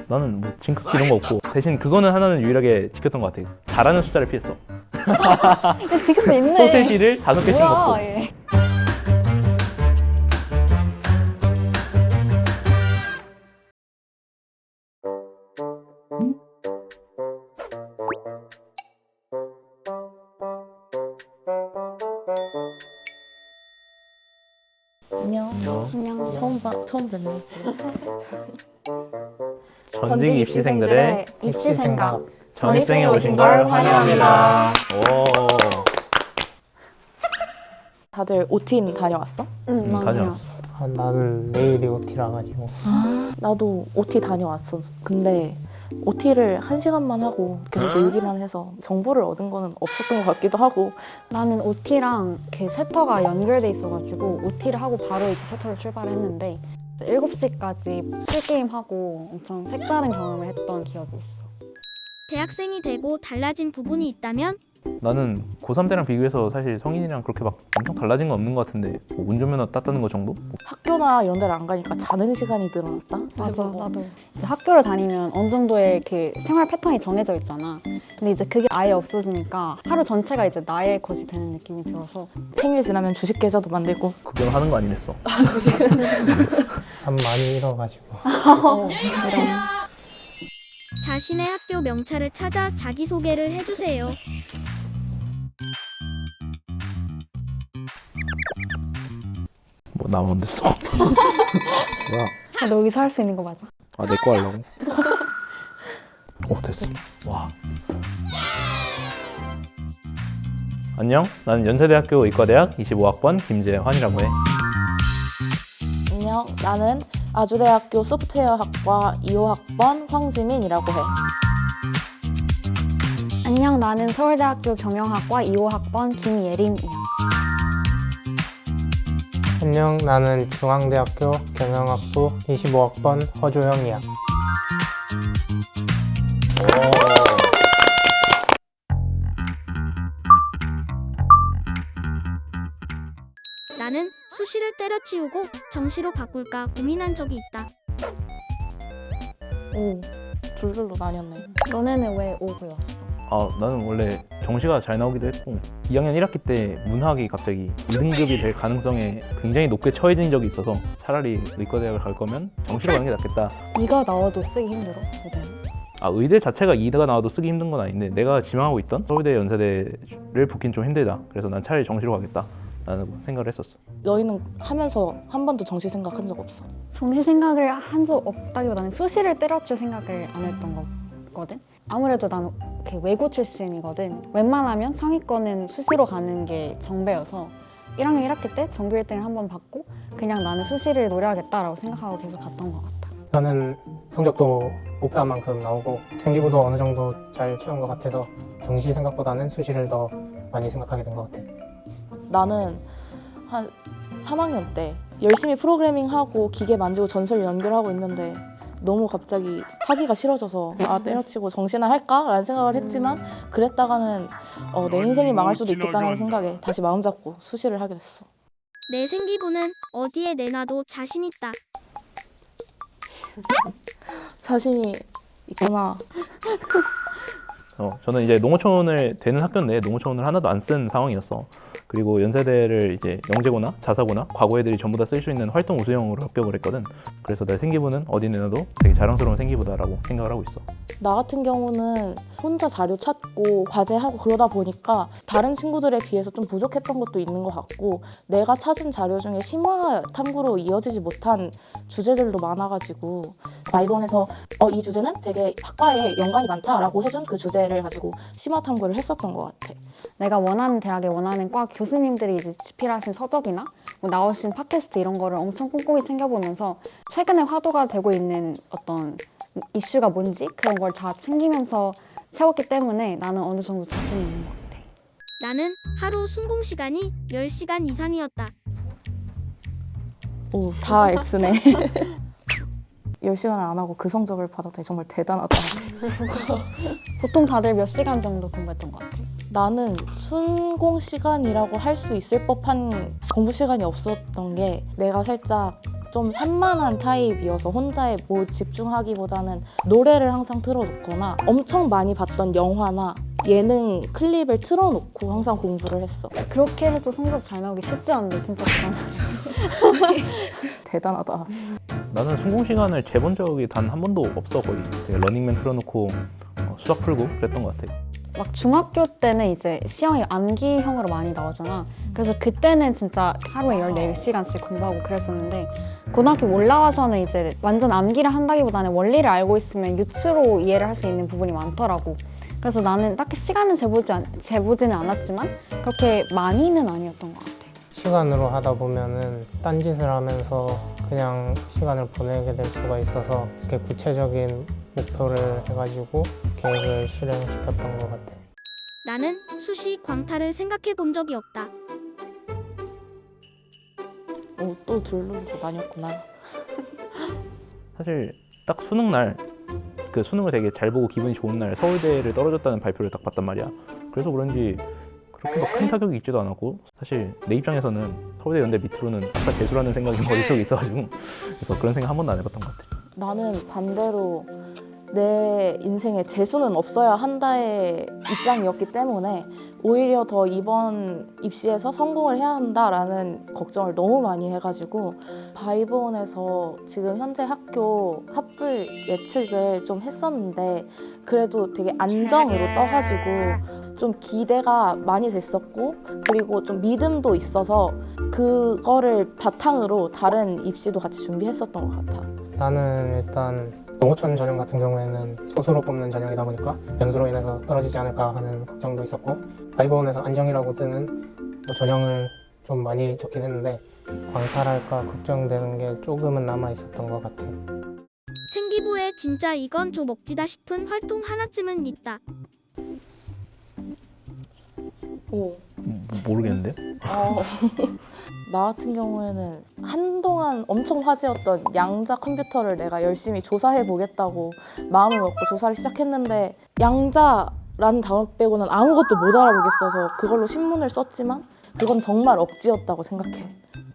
나는 뭐 징크스 이런 거 없고 대신 그거는 하나는 유일하게 지켰던 것 같아. 잘하는 숫자를 피했어. 징크스 있네. 소세지를 5개씩 먹고. 뭐야, 얘. 안녕. 안녕. 처음 뵙네. 전직 입시생들의 입시 생각. 전입생에 오신 걸 환영합니다. 오, 다들 OT 다녀왔어? 응, 다녀왔어. 아, 나는 내일이 OT라 가지고 나도 OT 다녀왔어. 근데 OT를 1시간만 하고 계속 놀기만 해서 정보를 얻은 거는 없었던 것 같기도 하고. 나는 OT랑 그 세터가 연결돼 있어가지고 OT를 하고 바로 이제 세터를 출발했는데 7시까지 술게임하고 엄청 색다른 경험을 했던 기억이 있어. 대학생이 되고 달라진 부분이 있다면 나는 고3 때랑 비교해서 사실 성인이랑 그렇게 막 엄청 달라진 건 없는 것 같은데 뭐 운전면허 땄다는 거 정도? 학교나 이런 데를 안 가니까 자는 시간이 늘어났다? 맞아, 그리고 나도. 이제 학교를 다니면 어느 정도의 그 생활 패턴이 정해져 있잖아. 근데 이제 그게 아예 없어지니까 하루 전체가 이제 나의 것이 되는 느낌이 들어서 생일 지나면 주식 계좌도 만들고. 그건 하는 거 아니랬어. 밥 많이 잃어가지고 자신의 학교 명찰을 찾아 자기소개를 해주세요. 뭐 나만 안 됐어. 뭐야? 너 여기서 할 수 있는 거 맞아? 아, 내 거 하려고? 오, 됐어. 와. 안녕, 나는 연세대학교 의과대학 25학번 김재환이라고 해. 안녕, 나는 아주대학교 소프트웨어학과 2호학번 황지민이라고 해. 안녕, 나는 서울대학교 경영학과 2호학번 김예림이야. 안녕, 나는 중앙대학교 경영학부 25학번 허조영이야. 나는 수시를 때려치우고 정시로 바꿀까 고민한 적이 있다. 오, 줄줄로 나뉘었네. 너네는 왜 5고였어? 아, 나는 원래 정시가 잘 나오기도 했고 2학년 1학기 때 문학이 갑자기 2등급이 될 가능성에 굉장히 높게 처해진 적이 있어서 차라리 의과대학을 갈 거면 정시로 가는 게 낫겠다. 네가 나와도 쓰기 힘들어, 의대는. 아, 의대 자체가 2대가 나와도 쓰기 힘든 건 아닌데 내가 지망하고 있던 서울대 연세대를 붙긴 좀 힘들다. 그래서 난 차라리 정시로 가겠다 라는 생각을 했었어. 너희는 하면서 한 번도 정시 생각한 적 없어? 정시 생각을 한 적 없다기보다는 수시를 때려칠 생각을 안 했던 거거든. 아무래도 나는 이렇게 외고 출신이거든. 웬만하면 상위권은 수시로 가는 게 정배여서 1학년 1학기 때 전교 1등을 한 번 받고 그냥 나는 수시를 노려야겠다라고 생각하고 계속 갔던 것 같아. 저는 성적도 목표한 만큼 나오고 생기부도 어느 정도 잘 채운 것 같아서 정시 생각보다는 수시를 더 많이 생각하게 된 것 같아. 나는 한 3학년 때 열심히 프로그래밍하고 기계 만지고 전설 연결하고 있는데 너무 갑자기 하기가 싫어져서 아, 때려치고 정시나 할까? 라는 생각을 했지만 그랬다가는 내 인생이 망할 수도 있겠다는 생각에 다시 마음 잡고 수시를 하게 됐어. 내 생기부는 어디에 내놔도 자신 있다. 자신이 있구나. 저는 이제 농어촌을 되는 학교인데 농어촌을 하나도 안 쓴 상황이었어. 그리고 연세대를 이제 영재고나 자사고나 과거 애들이 전부 다 쓸 수 있는 활동 우수형으로 합격을 했거든. 그래서 내 생기부는 어디 내놔도 되게 자랑스러운 생기부다라고 생각을 하고 있어. 나 같은 경우는 혼자 자료 찾고 과제하고 그러다 보니까 다른 친구들에 비해서 좀 부족했던 것도 있는 것 같고 내가 찾은 자료 중에 심화 탐구로 이어지지 못한 주제들도 많아가지고 이번에서 이 주제는 되게 학과에 연관이 많다라고 해준 그 주제를 가지고 심화 탐구를 했었던 것 같아. 내가 원하는 대학에 원하는 과 교수님들이 이제 집필하신 서적이나 뭐 나오신 팟캐스트 이런 거를 엄청 꼼꼼히 챙겨보면서 최근에 화두가 되고 있는 어떤 이슈가 뭔지 그런 걸 다 챙기면서 채웠기 때문에 나는 어느 정도 자신이 있는 것 같아. 나는 하루 순공 시간이 10시간 이상이었다. 오, 다 X네. 10시간을 안 하고 그 성적을 받았다니 정말 대단하다. 보통 다들 몇 시간 정도 공부했던 것 같아? 나는 순공 시간이라고 할 수 있을 법한 공부 시간이 없었던 게 내가 살짝 좀 산만한 타입이어서 혼자에 뭐 집중하기보다는 노래를 항상 틀어놓거나 엄청 많이 봤던 영화나 예능 클립을 틀어놓고 항상 공부를 했어. 그렇게 해도 성적 잘 나오기 쉽지 않은데 진짜 대단하네. 대단하다. 나는 순공 시간을 재본 적이 단 한 번도 없어. 거의 되게 러닝맨 틀어놓고 수학 풀고 그랬던 것 같아. 막 중학교 때는 이제 시험이 암기형으로 많이 나오잖아. 그래서 그때는 진짜 하루에 14시간씩 공부하고 그랬었는데 고등학교 올라와서는 이제 완전 암기를 한다기보다는 원리를 알고 있으면 유추로 이해를 할 수 있는 부분이 많더라고. 그래서 나는 딱히 시간은 재보지는 않았지만 그렇게 많이는 아니었던 것 같아. 시간으로 하다 보면은 딴짓을 하면서 그냥 시간을 보내게 될 수가 있어서 이렇게 구체적인 목표를 해가지고 계획을 실행시켰던 것 같아. 나는 수시 광탈을 생각해 본 적이 없다. 또 둘러보고 다녔구나. 사실 딱 수능 날 그 수능을 되게 잘 보고 기분이 좋은 날 서울대를 떨어졌다는 발표를 딱 봤단 말이야. 그래서 그런지 그렇게 막 큰 타격이 있지도 않았고 사실 내 입장에서는 서울대 연대 밑으로는 아까 재수라는 생각이 머릿속에 있어가지고 그래서 그런 생각 한 번도 안 해봤던 것 같아. 나는 반대로 내 인생에 재수는 없어야 한다의 입장이었기 때문에 오히려 더 이번 입시에서 성공을 해야 한다라는 걱정을 너무 많이 해가지고 바이브원에서 지금 현재 학교 합불 예측을 좀 했었는데 그래도 되게 안정으로 떠가지고 좀 기대가 많이 됐었고 그리고 좀 믿음도 있어서 그거를 바탕으로 다른 입시도 같이 준비했었던 것 같아. 나는 일단 농어촌 전형 같은 경우에는 소수로 뽑는 전형이다 보니까 변수로 인해서 떨어지지 않을까 하는 걱정도 있었고 바이브원에서 안정이라고 뜨는 전형을 좀 많이 적긴 했는데 광탈할까 걱정되는 게 조금은 남아 있었던 것 같아. 생기부에 진짜 이건 좀 억지다 싶은 활동 하나쯤은 있다. 오. 모르겠는데? 나 같은 경우에는 한동안 엄청 화제였던 양자 컴퓨터를 내가 열심히 조사해 보겠다고 마음을 먹고 조사를 시작했는데 양자라는 단어 빼고는 아무것도 못 알아보겠어서 그걸로 신문을 썼지만 그건 정말 억지였다고 생각해.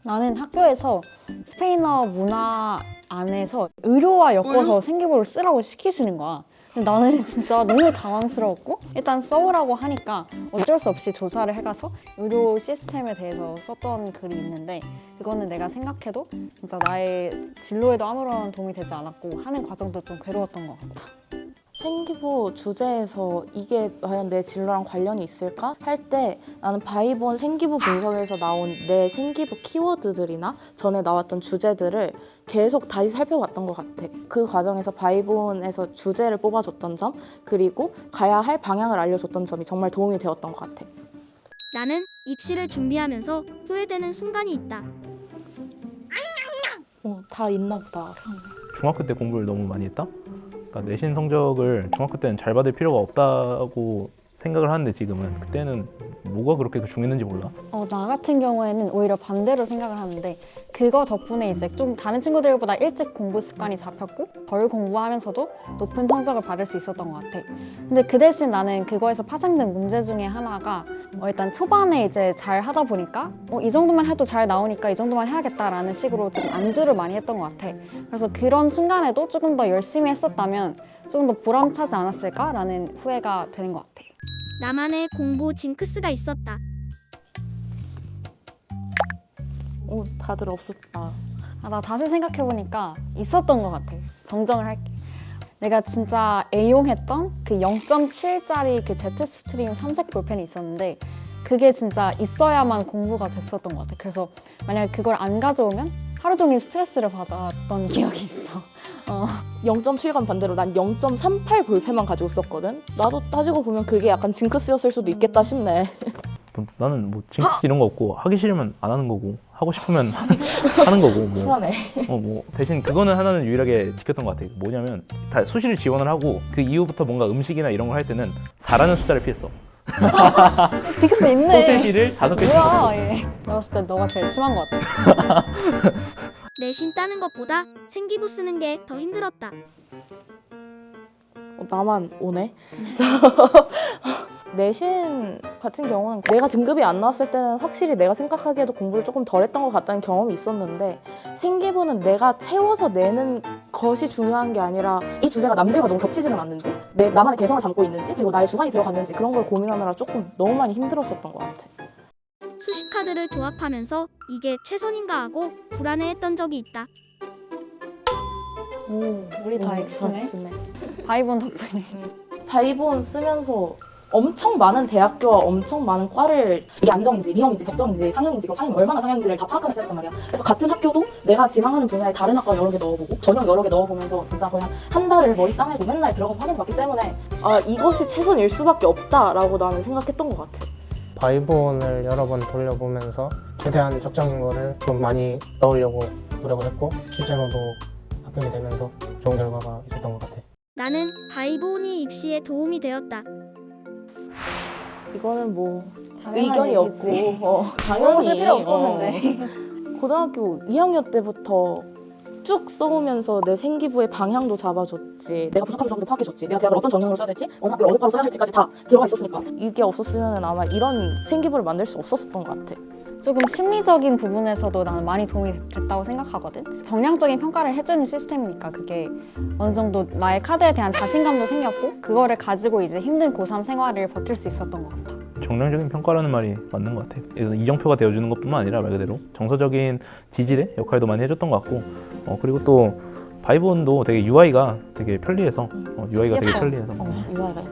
나는 학교에서 스페인어 문화 안에서 의료와 엮어서 생기부를 쓰라고 시키시는 거야. 근데 나는 진짜 너무 당황스러웠고 일단 써오라고 하니까 어쩔 수 없이 조사를 해가서 의료 시스템에 대해서 썼던 글이 있는데 그거는 내가 생각해도 진짜 나의 진로에도 아무런 도움이 되지 않았고 하는 과정도 좀 괴로웠던 것 같아. 생기부 주제에서 이게 과연 내 진로랑 관련이 있을까? 할 때 나는 바이브원 생기부 분석에서 나온 내 생기부 키워드들이나 전에 나왔던 주제들을 계속 다시 살펴봤던 것 같아. 그 과정에서 바이브원에서 주제를 뽑아줬던 점 그리고 가야 할 방향을 알려줬던 점이 정말 도움이 되었던 것 같아. 나는 입시를 준비하면서 후회되는 순간이 있다. 다 있나 보다. 중학교 때 공부를 너무 많이 했다? 그러니까 내신 성적을 중학교 때는 잘 받을 필요가 없다고 생각을 하는데 지금은 그때는 뭐가 그렇게 중요했는지 몰라. 나 같은 경우에는 오히려 반대로 생각을 하는데 그거 덕분에 이제 좀 다른 친구들보다 일찍 공부 습관이 잡혔고 덜 공부하면서도 높은 성적을 받을 수 있었던 것 같아. 근데 그 대신 나는 그거에서 파생된 문제 중에 하나가 일단 초반에 이제 잘 하다 보니까 이 정도만 해도 잘 나오니까 이 정도만 해야겠다라는 식으로 좀 안주를 많이 했던 것 같아. 그래서 그런 순간에도 조금 더 열심히 했었다면 조금 더 보람차지 않았을까라는 후회가 되는 것 같아. 나만의 공부 징크스가 있었다. 다들 없었다. 나 다시 생각해보니까 있었던 것 같아. 정정을 할게. 내가 진짜 애용했던 그 0.7짜리 그 제트스트림 삼색 볼펜이 있었는데 그게 진짜 있어야만 공부가 됐었던 것 같아. 그래서 만약에 그걸 안 가져오면 하루 종일 스트레스를 받았던 기억이 있어. 0.7과 반대로 난 0.38 볼펜만 가지고 썼거든. 나도 따지고 보면 그게 약간 징크스였을 수도 있겠다 싶네. 나는 뭐 징크스 이런 거 없고 하기 싫으면 안 하는 거고 하고 싶으면 하는 거고 뭐. 불안해. 뭐 대신 그거는 하나는 유일하게 지켰던 것 같아. 뭐냐면 다 수시를 지원을 하고 그 이후부터 뭔가 음식이나 이런 걸 할 때는 4라는 숫자를 피했어. 징크스 있네. 소세지를 5개씩 뭐야 얘. 내가 봤을 때 너가 제일 심한 것 같아. 내신 따는 것보다 생기부 쓰는 게 더 힘들었다. 나만 오네. 내신 같은 경우는 내가 등급이 안 나왔을 때는 확실히 내가 생각하기에도 공부를 조금 덜 했던 것 같다는 경험이 있었는데 생기부는 내가 채워서 내는 것이 중요한 게 아니라 이 주제가 남들과 너무 겹치지는 않는지 나만의 개성을 담고 있는지 그리고 나의 주관이 들어갔는지 그런 걸 고민하느라 조금 너무 많이 힘들었었던 것 같아. 수식 카드를 조합하면서 이게 최선인가 하고 불안해했던 적이 있다. 오, 우리 다 X네. X네. 바이본 덕분에. 바이본 쓰면서 엄청 많은 대학교와 엄청 많은 과를 이게 안정인지 위험인지 적정인지 상향인지 그럼 상향이 얼마나 상향인지를 다 파악하면서 했단 말이야. 그래서 같은 학교도 내가 지망하는 분야에 다른 학과 여러 개 넣어보고 전형 여러 개 넣어보면서 진짜 거의 한 달을 머리 싸매고 맨날 들어가서 확인해봤기 때문에 아 이것이 최선일 수밖에 없다라고 나는 생각했던 것 같아. 바이본을 여러 번 돌려보면서 최대한 적정인 거를 좀 많이 넣으려고 노력을 했고 실제로도 합격이 되면서 좋은 결과가 있었던 것 같아. 나는 바이본이 입시에 도움이 되었다. 이거는 뭐 당연한 의견이 얘기지. 없고 당연히 물어보실 필요 없었는데. 고등학교 2학년 때부터 쭉 써오면서 내 생기부의 방향도 잡아줬지. 내가 부족한 점도 파악해줬지. 내가 대학을 어떤 전형으로 써야 될지, 어느 학교를 어느 과로 써야 할지까지 다 들어가 있었으니까. 이게 없었으면 아마 이런 생기부를 만들 수 없었던 것 같아. 조금 심리적인 부분에서도 나는 많이 도움이 됐다고 생각하거든. 정량적인 평가를 해주는 시스템이니까 그게 어느 정도 나의 카드에 대한 자신감도 생겼고 그거를 가지고 이제 힘든 고3 생활을 버틸 수 있었던 것 같아. 정량적인 평가라는 말이 맞는 것 같아요. 그래서 이정표가 되어주는 것뿐만 아니라 말 그대로 정서적인 지지대 역할도 많이 해줬던 것 같고 그리고 또 바이본도 되게 UI가 되게 편리해서 UI가 되게 편리해서 UI가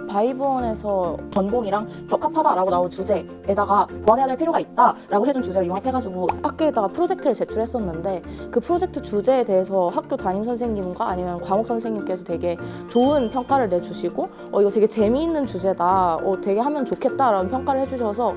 바이본에서 전공이랑 적합하다라고 나온 주제에다가 보완해야 될 필요가 있다라고 해준 주제를 융합해가지고 학교에다가 프로젝트를 제출했었는데 그 프로젝트 주제에 대해서 학교 담임 선생님과 아니면 과목 선생님께서 되게 좋은 평가를 내주시고 이거 되게 재미있는 주제다, 되게 하면 좋겠다라는 평가를 해주셔서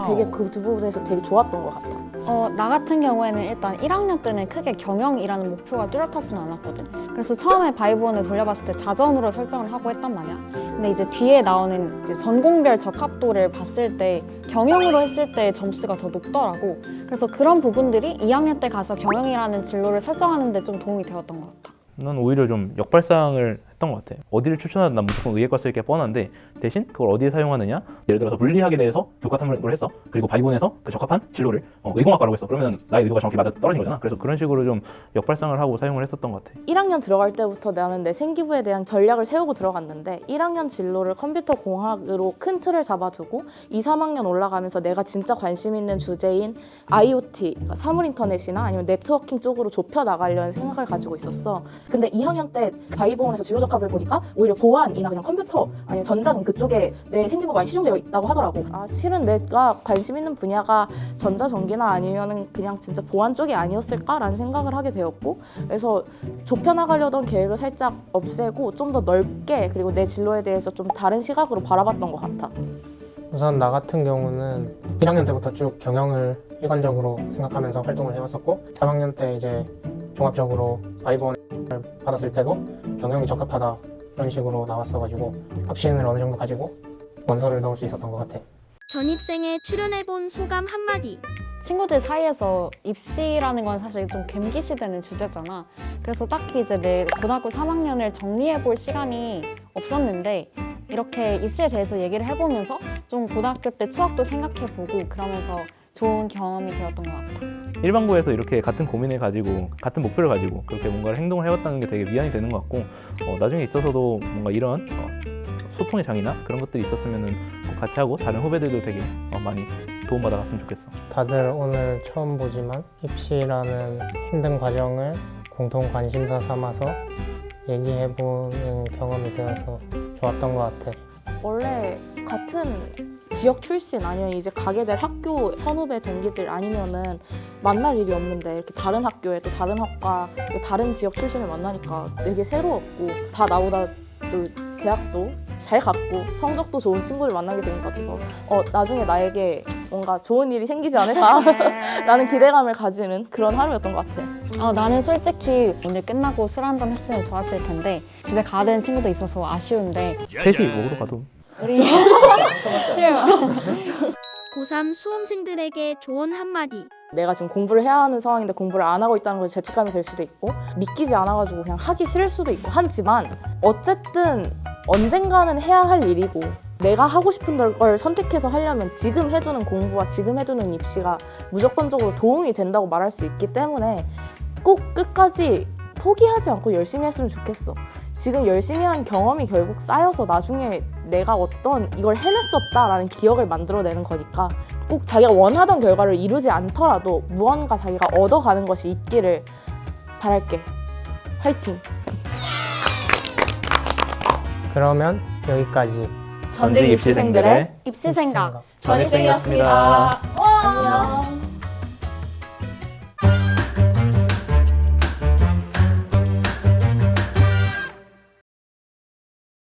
되게 그 두 부분에서 되게 좋았던 것 같아. 나 같은 경우에는 일단 1학년 때는 크게 경영이라는 목표가 뚜렷하진 않았거든. 그래서 처음에 바이본을 돌려봤을 때 자전으로 설정을 하고 했단 말이야. 근데 이제 뒤에 나오는 이제 전공별 적합도를 봤을 때 경영으로 했을 때 점수가 더 높더라고. 그래서 그런 부분들이 2학년 때 가서 경영이라는 진로를 설정하는 데 좀 도움이 되었던 것 같아. 난 오히려 좀 역발상을 했던 것 같아. 어디를 추천하든 난 무조건 의예과 쓸 게 뻔한데 대신 그걸 어디에 사용하느냐? 예를 들어서 물리학에 대해서 교과 탐구를 했어. 그리고 바이본에서 그 적합한 진로를 의공학과라고 했어. 그러면 나의 의도가 정확히 맞아 떨어진 거잖아. 그래서 그런 식으로 좀 역발상을 하고 사용을 했었던 것 같아. 1학년 들어갈 때부터 나는 내 생기부에 대한 전략을 세우고 들어갔는데 1학년 진로를 컴퓨터 공학으로 큰 틀을 잡아두고 2, 3학년 올라가면서 내가 진짜 관심 있는 주제인 IoT, 그러니까 사물 인터넷이나 아니면 네트워킹 쪽으로 좁혀 나가려는 생각을 가지고 있었어. 근데 2학년 때 바이본에서 진로 적합을 보니까 오히려 보안이나 그냥 컴퓨터 아니면 전자등 그쪽에 내 생기부가 많이 치중되어 있다고 하더라고. 실은 내가 관심 있는 분야가 전자전기나 아니면은 그냥 진짜 보안 쪽이 아니었을까라는 생각을 하게 되었고, 그래서 좁혀나가려던 계획을 살짝 없애고 좀 더 넓게 그리고 내 진로에 대해서 좀 다른 시각으로 바라봤던 것 같아. 우선 나 같은 경우는 1학년 때부터 쭉 경영을 일관적으로 생각하면서 활동을 해왔었고 3학년 때 이제 종합적으로 바이본을 받았을 때도 경영이 적합하다 이런 식으로 나왔어가지고 확신을 어느 정도 가지고 원서를 넣을 수 있었던 것 같아. 전입생에 출연해본 소감 한마디. 친구들 사이에서 입시라는 건 사실 좀 gem기시되는 주제잖아. 그래서 딱히 이제 내 고등학교 3학년을 정리해볼 시간이 없었는데 이렇게 입시에 대해서 얘기를 해보면서 좀 고등학교 때 추억도 생각해보고 그러면서 좋은 경험이 되었던 것 같아. 일반고에서 이렇게 같은 고민을 가지고 같은 목표를 가지고 그렇게 뭔가를 행동을 해왔다는 게 되게 위안이 되는 것 같고 나중에 있어서도 뭔가 이런 소통의 장이나 그런 것들이 있었으면 꼭 같이 하고 다른 후배들도 되게 많이 도움받아 갔으면 좋겠어. 다들 오늘 처음 보지만 입시라는 힘든 과정을 공통 관심사 삼아서 얘기해보는 경험이 되어서 좋았던 것 같아. 원래 같은 지역 출신 아니면 이제 가게 될 학교 선후배 동기들 아니면은 만날 일이 없는데 이렇게 다른 학교에 또 다른 학과 다른 지역 출신을 만나니까 되게 새로웠고 다 나보다 또 대학도 잘 갔고 성적도 좋은 친구를 만나게 된 것 같아서 나중에 나에게 뭔가 좋은 일이 생기지 않을까라는 기대감을 가지는 그런 하루였던 것 같아. 나는 솔직히 오늘 끝나고 술 한잔 했으면 좋았을 텐데 집에 가야 되는 친구도 있어서 아쉬운데 셋이 먹으러 가도 우리 고3 수험생들에게 조언 한마디. 내가 지금 공부를 해야 하는 상황인데 공부를 안 하고 있다는 것이 죄책감이 될 수도 있고 믿기지 않아가지고 그냥 하기 싫을 수도 있고 하지만 어쨌든 언젠가는 해야 할 일이고 내가 하고 싶은 걸 선택해서 하려면 지금 해두는 공부와 지금 해두는 입시가 무조건적으로 도움이 된다고 말할 수 있기 때문에 꼭 끝까지 포기하지 않고 열심히 했으면 좋겠어. 지금 열심히 한 경험이 결국 쌓여서 나중에 내가 어떤 이걸 해냈었다라는 기억을 만들어내는 거니까 꼭 자기가 원하던 결과를 이루지 않더라도 무언가 자기가 얻어가는 것이 있기를 바랄게. 화이팅! 그러면 여기까지 전직 입시생들의 입시 생각. 전입생이었습니다. 안녕.